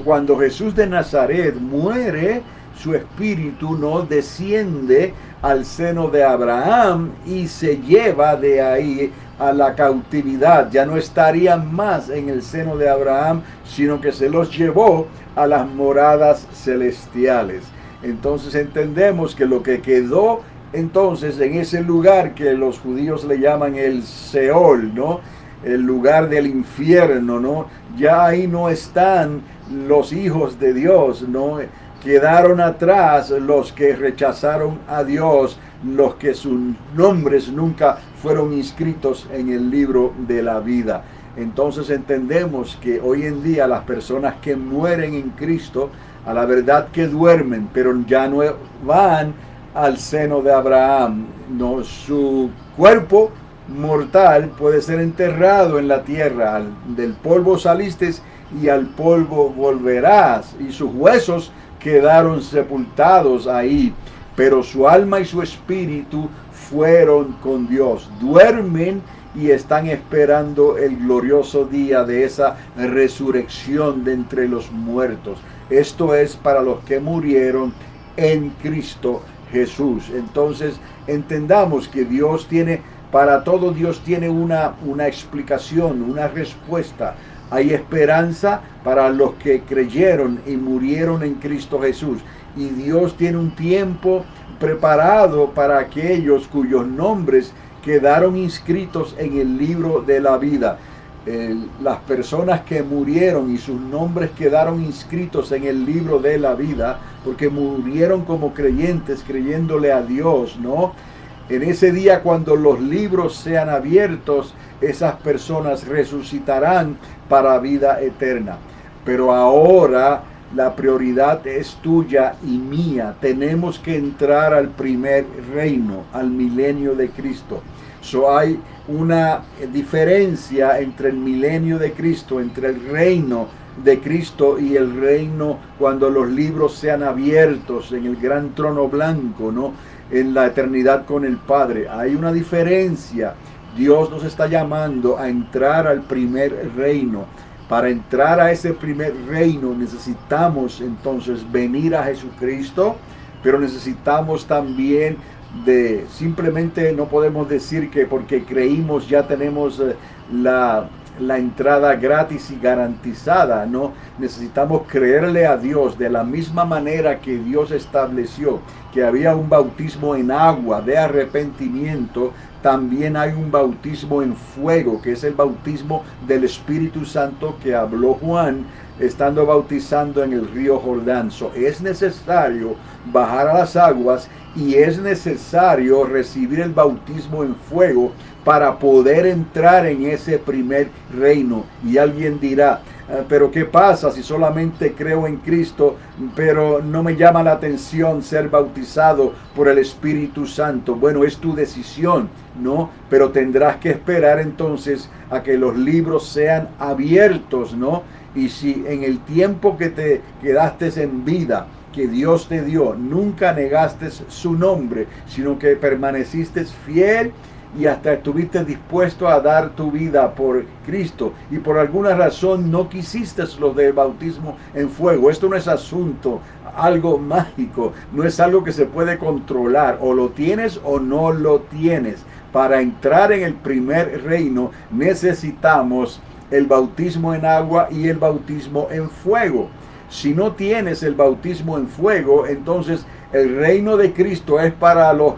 Cuando Jesús de Nazaret muere, su espíritu no desciende al seno de Abraham y se lleva de ahí a la cautividad. Ya no estarían más en el seno de Abraham, sino que se los llevó a las moradas celestiales. Entonces entendemos que lo que quedó entonces en ese lugar que los judíos le llaman el Seol, ¿no? El lugar del infierno, ¿no? Ya ahí no están los hijos de Dios, ¿no? Quedaron atrás los que rechazaron a Dios, los que sus nombres nunca fueron inscritos en el libro de la vida. Entonces entendemos que hoy en día las personas que mueren en Cristo, a la verdad que duermen, pero ya no van al seno de Abraham. No, su cuerpo mortal puede ser enterrado en la tierra. Del polvo saliste y al polvo volverás, y sus huesos quedaron sepultados ahí, pero su alma y su espíritu fueron con Dios. Duermen y están esperando el glorioso día de esa resurrección de entre los muertos. Esto es para los que murieron en Cristo Jesús. Entonces entendamos que Dios tiene, para todo Dios tiene una explicación, una respuesta. Hay esperanza para los que creyeron y murieron en Cristo Jesús. Y Dios tiene un tiempo preparado para aquellos cuyos nombres quedaron inscritos en el libro de la vida. Las personas que murieron y sus nombres quedaron inscritos en el libro de la vida, porque murieron como creyentes, creyéndole a Dios, ¿no? En ese día, cuando los libros sean abiertos, esas personas resucitarán para vida eterna. Pero ahora la prioridad es tuya y mía. Tenemos que entrar al primer reino, al milenio de Cristo. Hay una diferencia entre el milenio de Cristo, entre el reino de Cristo y el reino cuando los libros sean abiertos en el gran trono blanco, ¿no? En la eternidad con el Padre. Hay una diferencia. Dios nos está llamando a entrar al primer reino. Para entrar a ese primer reino necesitamos entonces venir a Jesucristo, pero necesitamos también simplemente no podemos decir que porque creímos ya tenemos la entrada gratis y garantizada, ¿no? Necesitamos creerle a Dios de la misma manera que Dios estableció que había un bautismo en agua de arrepentimiento. También hay un bautismo en fuego, que es el bautismo del Espíritu Santo que habló Juan estando bautizando en el río Jordán. Es necesario bajar a las aguas y es necesario recibir el bautismo en fuego para poder entrar en ese primer reino. Y alguien dirá, pero ¿qué pasa si solamente creo en Cristo, pero no me llama la atención ser bautizado por el Espíritu Santo? Bueno, es tu decisión, ¿no? Pero tendrás que esperar entonces a que los libros sean abiertos, ¿no? Y si en el tiempo que te quedaste en vida, que Dios te dio, nunca negaste su nombre, sino que permaneciste fiel y hasta estuviste dispuesto a dar tu vida por Cristo, y por alguna razón no quisiste lo del bautismo en fuego. Esto no es asunto, algo mágico, no es algo que se puede controlar, o lo tienes o no lo tienes. Para entrar en el primer reino necesitamos el bautismo en agua y el bautismo en fuego. Si no tienes el bautismo en fuego, entonces el reino de Cristo es para los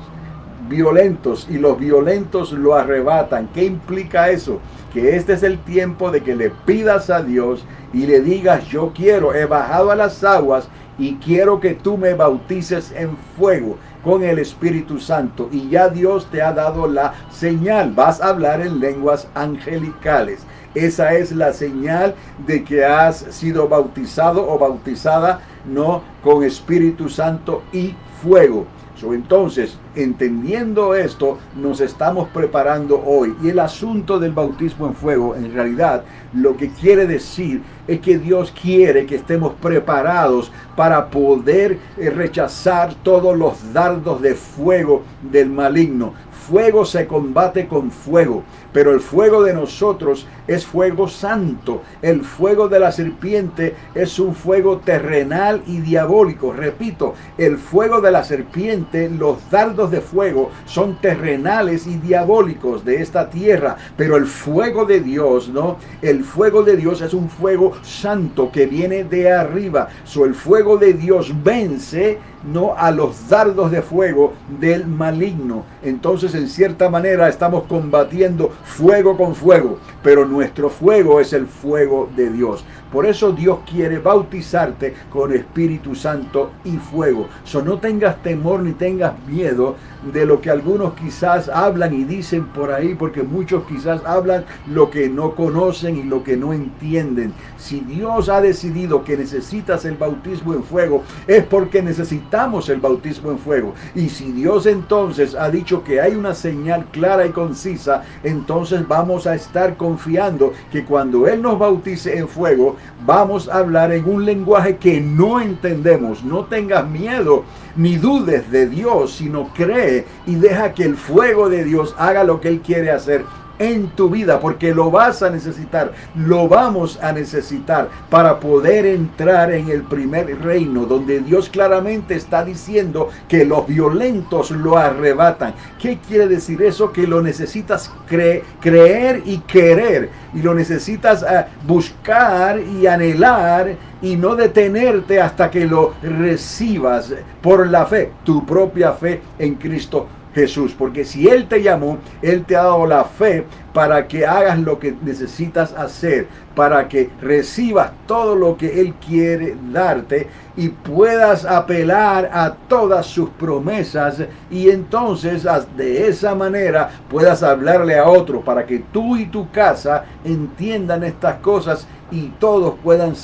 violentos, y los violentos lo arrebatan. ¿Qué implica eso? Que este es el tiempo de que le pidas a Dios y le digas: yo quiero, he bajado a las aguas y quiero que tú me bautices en fuego con el Espíritu Santo. Y ya Dios te ha dado la señal, vas a hablar en lenguas angelicales. Esa es la señal de que has sido bautizado o bautizada, no, con Espíritu Santo y fuego. Entonces, entendiendo esto, nos estamos preparando hoy. Y el asunto del bautismo en fuego, en realidad, lo que quiere decir es que Dios quiere que estemos preparados para poder rechazar todos los dardos de fuego del maligno. Fuego se combate con fuego, pero el fuego de nosotros es fuego santo. El fuego de la serpiente es un fuego terrenal y diabólico. Repito, el fuego de la serpiente, los dardos de fuego son terrenales y diabólicos de esta tierra, pero el fuego de Dios, ¿no? El fuego de Dios es un fuego santo que viene de arriba. El fuego de Dios vence, no, a los dardos de fuego del maligno. Entonces, en cierta manera, estamos combatiendo fuego con fuego, pero nuestro fuego es el fuego de Dios. Por eso Dios quiere bautizarte con Espíritu Santo y fuego. No tengas temor ni tengas miedo de lo que algunos quizás hablan y dicen por ahí, porque muchos quizás hablan lo que no conocen y lo que no entienden. Si Dios ha decidido que necesitas el bautismo en fuego, es porque necesitamos el bautismo en fuego. Y si Dios entonces ha dicho que hay una señal clara y concisa, entonces vamos a estar confiando que cuando Él nos bautice en fuego, vamos a hablar en un lenguaje que no entendemos. No tengas miedo ni dudes de Dios, sino cree y deja que el fuego de Dios haga lo que Él quiere hacer en tu vida, porque lo vas a necesitar, lo vamos a necesitar para poder entrar en el primer reino, donde Dios claramente está diciendo que los violentos lo arrebatan. ¿Qué quiere decir eso? Que lo necesitas creer y querer, y lo necesitas buscar y anhelar, y no detenerte hasta que lo recibas por la fe, tu propia fe en Cristo Jesús. Porque si Él te llamó, Él te ha dado la fe para que hagas lo que necesitas hacer, para que recibas todo lo que Él quiere darte y puedas apelar a todas sus promesas, y entonces de esa manera puedas hablarle a otros para que tú y tu casa entiendan estas cosas y todos puedan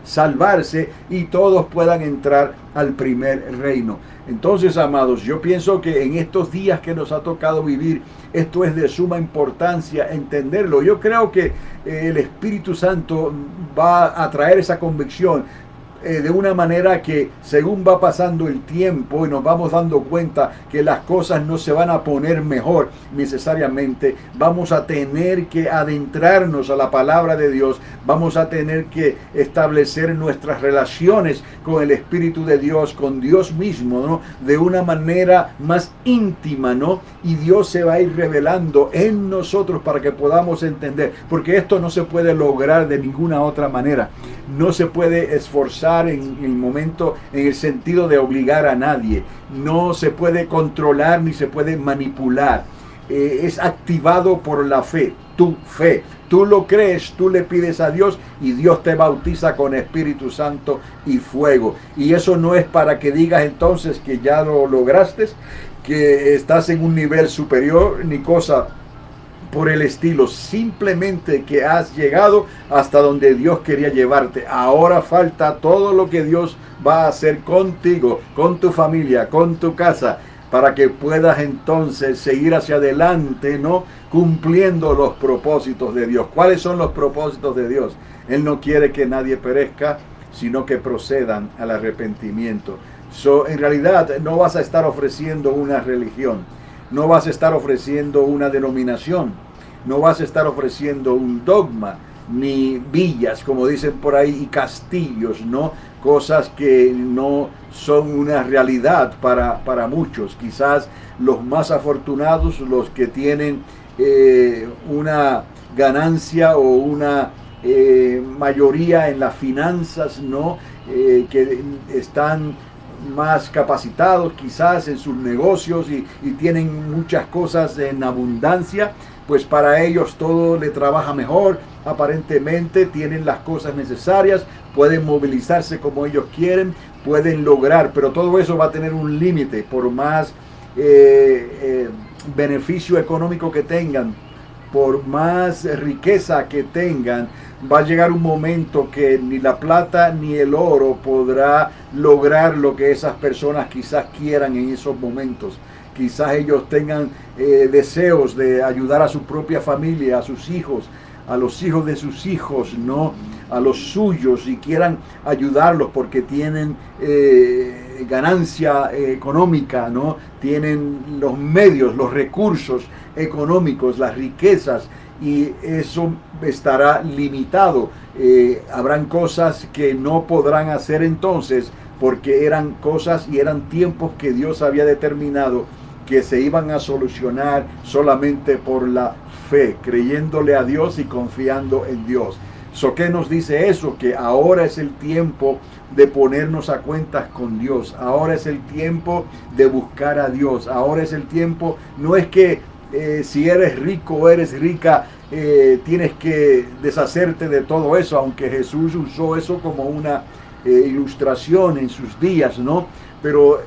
salvarse y todos puedan entrar al primer reino. Entonces, amados, yo pienso que en estos días que nos ha tocado vivir, esto es de suma importancia entenderlo. Yo creo que el Espíritu Santo va a traer esa convicción de una manera que según va pasando el tiempo y nos vamos dando cuenta que las cosas no se van a poner mejor necesariamente, vamos a tener que adentrarnos a la palabra de Dios, vamos a tener que establecer nuestras relaciones con el Espíritu de Dios, con Dios mismo, ¿no? De una manera más íntima, ¿no? Y Dios se va a ir revelando en nosotros para que podamos entender, porque esto no se puede lograr de ninguna otra manera. No se puede esforzar en el momento, en el sentido de obligar a nadie. No se puede controlar ni se puede manipular. Es activado por la fe, tu fe. Tú lo crees, tú le pides a Dios y Dios te bautiza con Espíritu Santo y fuego. Y eso no es para que digas entonces que ya lo lograste, que estás en un nivel superior, ni cosa por el estilo, simplemente que has llegado hasta donde Dios quería llevarte. Ahora falta todo lo que Dios va a hacer contigo, con tu familia, con tu casa, para que puedas entonces seguir hacia adelante, ¿no? Cumpliendo los propósitos de Dios. ¿Cuáles son los propósitos de Dios? Él no quiere que nadie perezca, sino que procedan al arrepentimiento. En realidad no vas a estar ofreciendo una religión, no vas a estar ofreciendo una denominación, no vas a estar ofreciendo un dogma, ni villas, como dicen por ahí, y castillos, ¿no? Cosas que no son una realidad para muchos. Quizás los más afortunados, los que tienen una ganancia o una mayoría en las finanzas, ¿no? Que están más capacitados quizás en sus negocios y tienen muchas cosas en abundancia, pues para ellos todo le trabaja mejor, aparentemente tienen las cosas necesarias, pueden movilizarse como ellos quieren, pueden lograr, pero todo eso va a tener un límite. Por más beneficio económico que tengan, por más riqueza que tengan, va a llegar un momento que ni la plata ni el oro podrá lograr lo que esas personas quizás quieran en esos momentos. Quizás ellos tengan deseos de ayudar a su propia familia, a sus hijos, a los hijos de sus hijos, ¿no? A los suyos, y quieran ayudarlos porque tienen ganancia económica, ¿no? Tienen los medios, los recursos económicos, las riquezas, y eso estará limitado. Habrán cosas que no podrán hacer entonces, porque eran cosas y eran tiempos que Dios había determinado que se iban a solucionar solamente por la fe, creyéndole a Dios y confiando en Dios. ¿Qué nos dice eso? Que ahora es el tiempo de ponernos a cuentas con Dios. Ahora es el tiempo de buscar a Dios. Ahora es el tiempo, no es que si eres rico o eres rica, tienes que deshacerte de todo eso, aunque Jesús usó eso como una ilustración en sus días, ¿no? Pero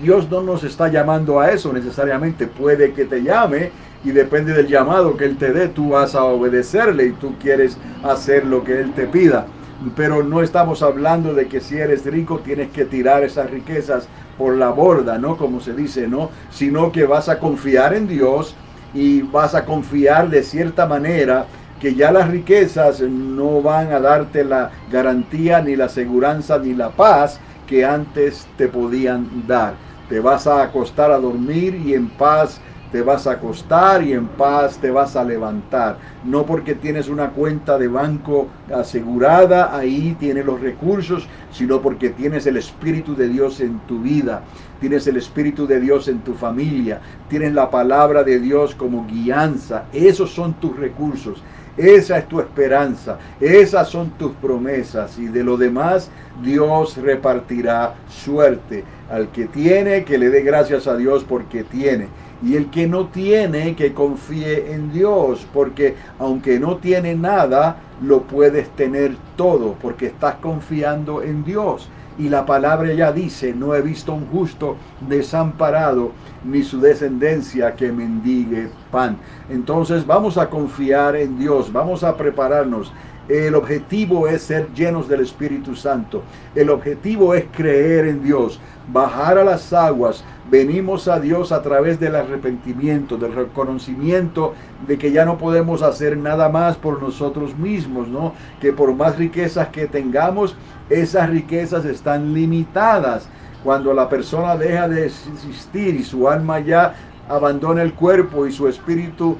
Dios no nos está llamando a eso necesariamente. Puede que te llame y depende del llamado que Él te dé, tú vas a obedecerle y tú quieres hacer lo que Él te pida. Pero no estamos hablando de que si eres rico tienes que tirar esas riquezas por la borda, ¿no? Como se dice, ¿no? Sino que vas a confiar en Dios y vas a confiar de cierta manera que ya las riquezas no van a darte la garantía, ni la seguridad, ni la paz que antes te podían dar. Te vas a acostar a dormir y en paz te vas a acostar y en paz te vas a levantar. No porque tienes una cuenta de banco asegurada, ahí tienes los recursos, sino porque tienes el Espíritu de Dios en tu vida, tienes el Espíritu de Dios en tu familia, tienes la palabra de Dios como guianza. Esos son tus recursos. Esa es tu esperanza, esas son tus promesas, y de lo demás Dios repartirá suerte. Al que tiene, que le dé gracias a Dios porque tiene. Y el que no tiene, que confíe en Dios, porque aunque no tiene nada, lo puedes tener todo, porque estás confiando en Dios. Y la palabra ya dice, no he visto un justo desamparado, ni su descendencia que mendigue pan. Entonces vamos a confiar en Dios, vamos a prepararnos. El objetivo es ser llenos del Espíritu Santo. El objetivo es creer en Dios, bajar a las aguas. Venimos a Dios a través del arrepentimiento, del reconocimiento de que ya no podemos hacer nada más por nosotros mismos, ¿no? Que por más riquezas que tengamos, esas riquezas están limitadas. Cuando la persona deja de existir y su alma ya abandona el cuerpo y su espíritu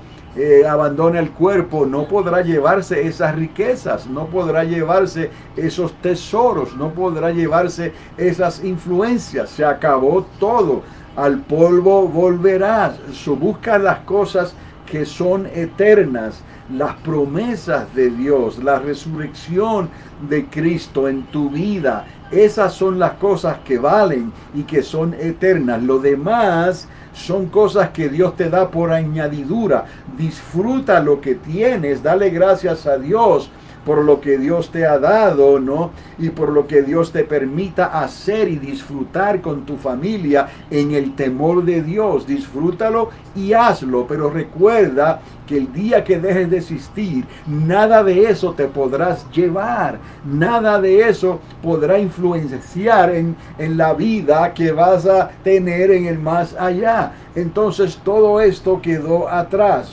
abandona el cuerpo, no podrá llevarse esas riquezas, no podrá llevarse esos tesoros, no podrá llevarse esas influencias. Se acabó todo. Al polvo volverás. Busca las cosas que son eternas, las promesas de Dios, la resurrección de Cristo en tu vida. Esas son las cosas que valen y que son eternas. Lo demás son cosas que Dios te da por añadidura. Disfruta lo que tienes, dale gracias a Dios por lo que Dios te ha dado, ¿no? Y por lo que Dios te permita hacer y disfrutar con tu familia en el temor de Dios. Disfrútalo y hazlo, pero recuerda que el día que dejes de existir, nada de eso te podrás llevar, nada de eso podrá influenciar en la vida que vas a tener en el más allá. Entonces todo esto quedó atrás.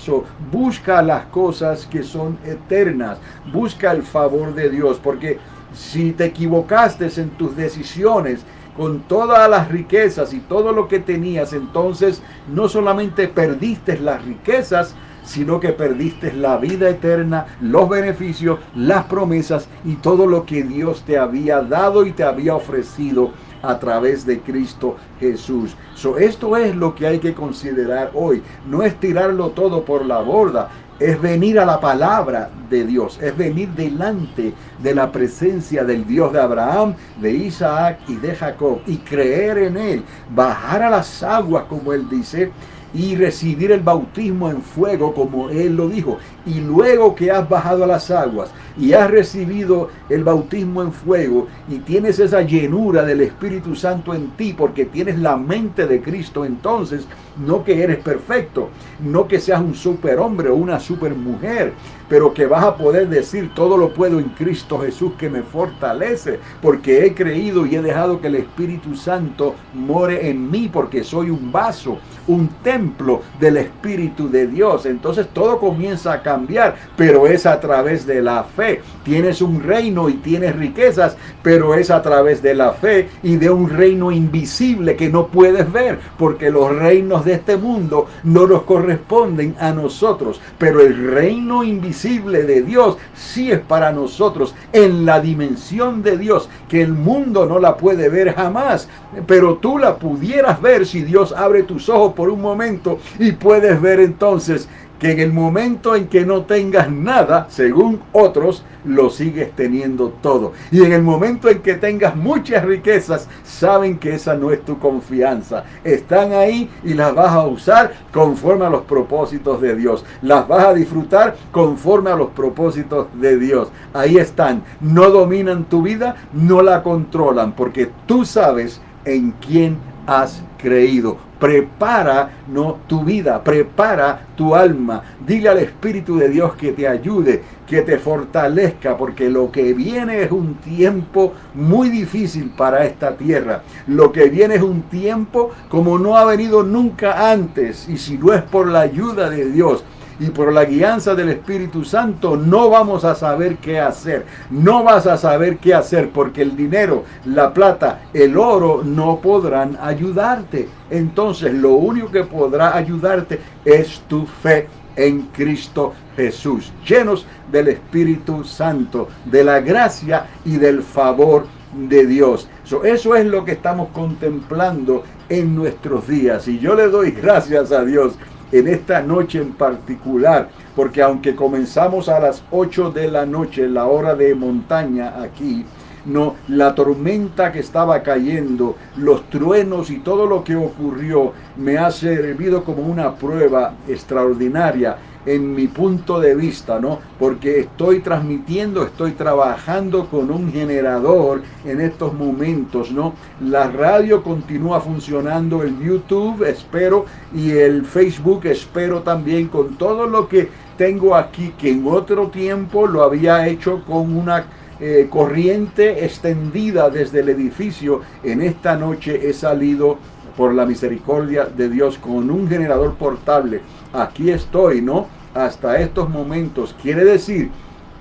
Busca las cosas que son eternas, busca el favor de Dios, porque si te equivocaste en tus decisiones, con todas las riquezas y todo lo que tenías, entonces no solamente perdiste las riquezas, sino que perdiste la vida eterna, los beneficios, las promesas y todo lo que Dios te había dado y te había ofrecido a través de Cristo Jesús. Esto es lo que hay que considerar hoy. No es tirarlo todo por la borda, es venir a la palabra de Dios, es venir delante de la presencia del Dios de Abraham, de Isaac y de Jacob y creer en Él, bajar a las aguas como Él dice, y recibir el bautismo en fuego como Él lo dijo. Y luego que has bajado a las aguas y has recibido el bautismo en fuego y tienes esa llenura del Espíritu Santo en ti porque tienes la mente de Cristo, entonces no que eres perfecto, no que seas un superhombre o una supermujer, pero que vas a poder decir todo lo puedo en Cristo Jesús que me fortalece, porque he creído y he dejado que el Espíritu Santo more en mí porque soy un vaso, un templo del Espíritu de Dios. Entonces todo comienza a cambiar, pero es a través de la fe. Tienes un reino y tienes riquezas, pero es a través de la fe y de un reino invisible que no puedes ver, porque los reinos de este mundo no nos corresponden a nosotros, pero el reino invisible de Dios sí es para nosotros, en la dimensión de Dios, que el mundo no la puede ver jamás, pero tú la pudieras ver si Dios abre tus ojos por un momento y puedes ver entonces que en el momento en que no tengas nada, según otros, lo sigues teniendo todo. Y en el momento en que tengas muchas riquezas, saben que esa no es tu confianza. Están ahí y las vas a usar conforme a los propósitos de Dios. Las vas a disfrutar conforme a los propósitos de Dios. Ahí están. No dominan tu vida, no la controlan, porque tú sabes en quién has creído. Prepara tu vida, prepara tu alma. Dile al Espíritu de Dios que te ayude, que te fortalezca, porque lo que viene es un tiempo muy difícil para esta tierra. Lo que viene es un tiempo como no ha venido nunca antes, y si no es por la ayuda de Dios y por la guianza del Espíritu Santo, no vamos a saber qué hacer. No vas a saber qué hacer porque el dinero, la plata, el oro no podrán ayudarte. Entonces lo único que podrá ayudarte es tu fe en Cristo Jesús, llenos del Espíritu Santo, de la gracia y del favor de Dios. Eso es lo que estamos contemplando en nuestros días, y yo le doy gracias a Dios en esta noche en particular, porque aunque comenzamos a las 8 de la noche, la hora de montaña aquí, no, la tormenta que estaba cayendo, los truenos y todo lo que ocurrió me ha servido como una prueba extraordinaria en mi punto de vista, ¿no? Porque estoy transmitiendo, estoy trabajando con un generador en estos momentos, ¿no? La radio continúa funcionando, el YouTube espero y el Facebook espero también, con todo lo que tengo aquí, que en otro tiempo lo había hecho con una corriente extendida desde el edificio. En esta noche he salido por la misericordia de Dios con un generador portable. Aquí estoy, ¿no? Hasta estos momentos. Quiere decir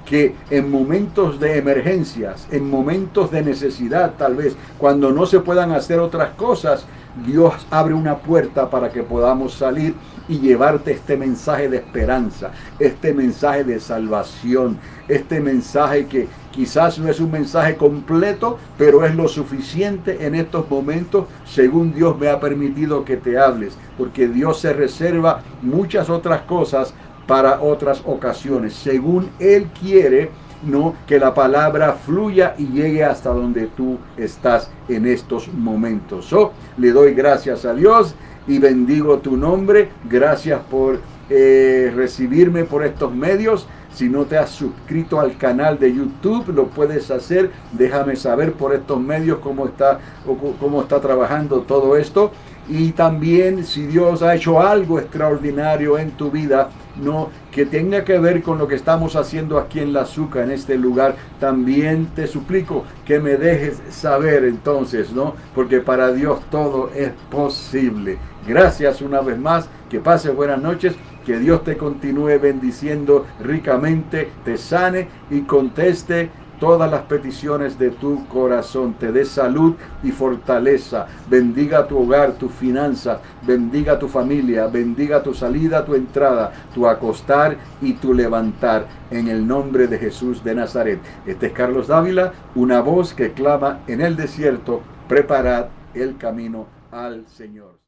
que en momentos de emergencias, en momentos de necesidad, tal vez, cuando no se puedan hacer otras cosas, Dios abre una puerta para que podamos salir y llevarte este mensaje de esperanza, este mensaje de salvación, este mensaje que quizás no es un mensaje completo, pero es lo suficiente en estos momentos, según Dios me ha permitido que te hables, porque Dios se reserva muchas otras cosas para otras ocasiones, según Él quiere, no que la palabra fluya y llegue hasta donde tú estás en estos momentos. Le doy gracias a Dios y bendigo tu nombre. Gracias por recibirme por estos medios. Si no te has suscrito al canal de YouTube, lo puedes hacer. Déjame saber por estos medios cómo está trabajando todo esto. Y también, si Dios ha hecho algo extraordinario en tu vida, no que tenga que ver con lo que estamos haciendo aquí en La Zucca, en este lugar, también te suplico que me dejes saber entonces, ¿no? Porque para Dios todo es posible. Gracias una vez más, que pases buenas noches, que Dios te continúe bendiciendo ricamente, te sane y conteste todas las peticiones de tu corazón, te dé salud y fortaleza, bendiga tu hogar, tus finanzas, bendiga tu familia, bendiga tu salida, tu entrada, tu acostar y tu levantar, en el nombre de Jesús de Nazaret. Este es Carlos Dávila, una voz que clama en el desierto, preparad el camino al Señor.